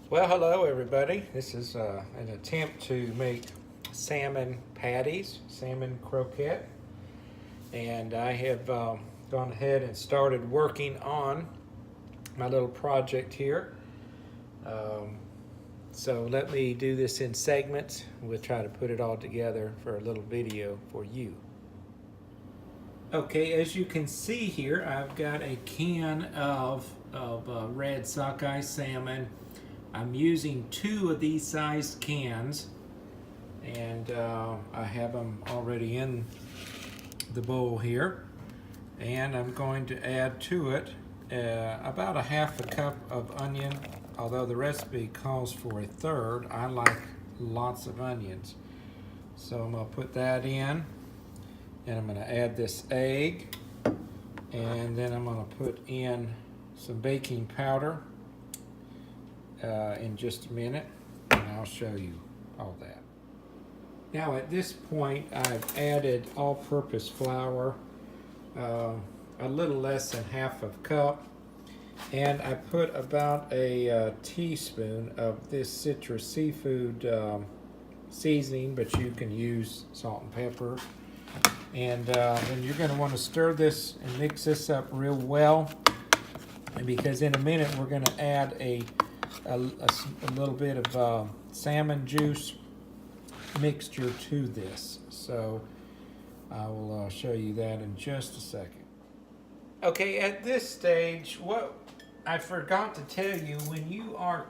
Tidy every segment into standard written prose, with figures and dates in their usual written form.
Well, hello everybody. This is an attempt to make salmon patties, salmon croquette, and I have gone ahead and started working on my little project here. Um, so let me do this in segments. We'll try to put it all together for a little video for you. Okay, as you can see here, I've got a can of red sockeye salmon. I'm using 2 of these sized cans, and I have them already in the bowl here. And I'm going to add to it about a half a cup of onion, although the recipe calls for a third. I like lots of onions. So I'm going to put that in, and I'm going to add this egg, and then I'm going to put in some baking powder in just a minute, and I'll show you all that. Now at this point I've added all-purpose flour, a little less than half a cup, and I put about a teaspoon of this citrus seafood seasoning, but you can use salt and pepper. And then you're going to want to stir this and mix this up real well, because in a minute we're going to add a little bit of salmon juice mixture to this. So I will show you that in just a second. Okay, at this stage, what I forgot to tell you, when you are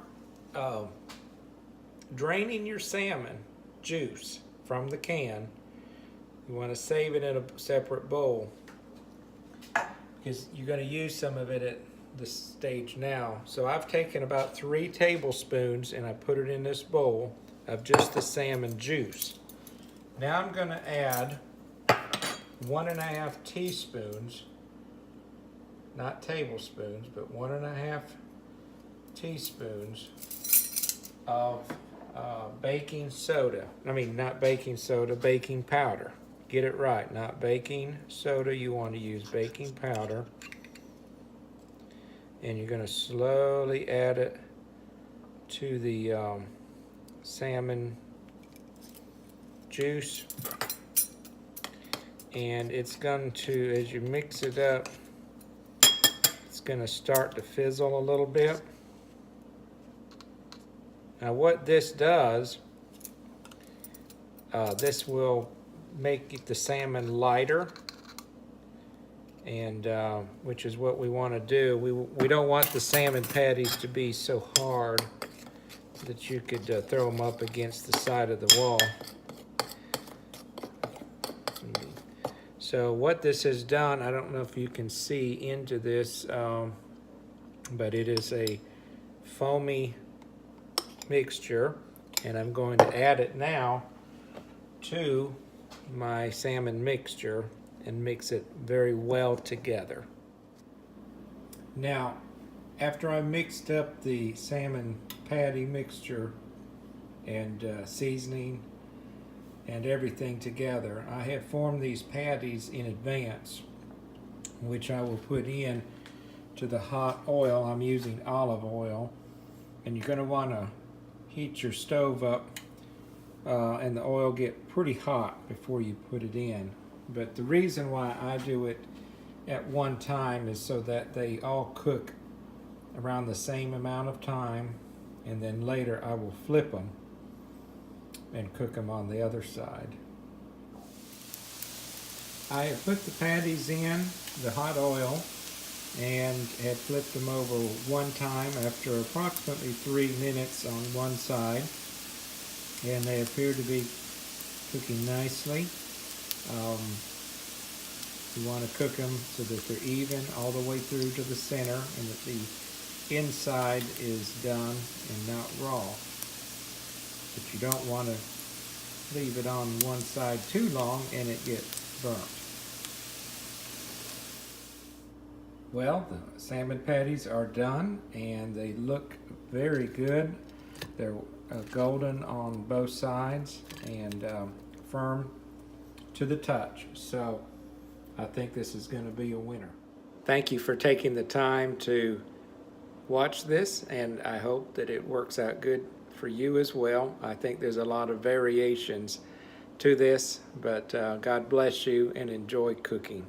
draining your salmon juice from the can, you want to save it in a separate bowl, because you're going to use some of it at this stage now. So I've taken about 3 tablespoons and I put it in this bowl of just the salmon juice. Now I'm going to add 1.5 teaspoons, not tablespoons, but 1.5 teaspoons of baking soda. I mean, not baking soda, baking powder. Get it right, not baking soda. You want to use baking powder. And you're going to slowly add it to the salmon juice, and it's going to, as you mix it up, it's going to start to fizzle a little bit. Now what this does, this will make the salmon lighter, and which is what we want to do. We don't want the salmon patties to be so hard that you could throw them up against the side of the wall. So what this has done, I don't know if you can see into this, but it is a foamy mixture, and I'm going to add it now to my salmon mixture and mix it very well together. Now, after I mixed up the salmon patty mixture and seasoning and everything together, I have formed these patties in advance, which I will put in to the hot oil. I'm using olive oil, and you're going to want to heat your stove up and the oil get pretty hot before you put it in. But the reason why I do it at one time is so that they all cook around the same amount of time, and then later I will flip them and cook them on the other side. I have put the patties in the hot oil and had flipped them over one time after approximately 3 minutes on one side, and they appear to be cooking nicely. You want to cook them so that they're even all the way through to the center, and that the inside is done and not raw. But you don't want to leave it on one side too long and it gets burnt. Well, the salmon patties are done and they look very good. They're golden on both sides and firm to the touch. So I think this is going to be a winner. Thank you for taking the time to watch this, and I hope that it works out good for you as well. I think there's a lot of variations to this, but God bless you and enjoy cooking.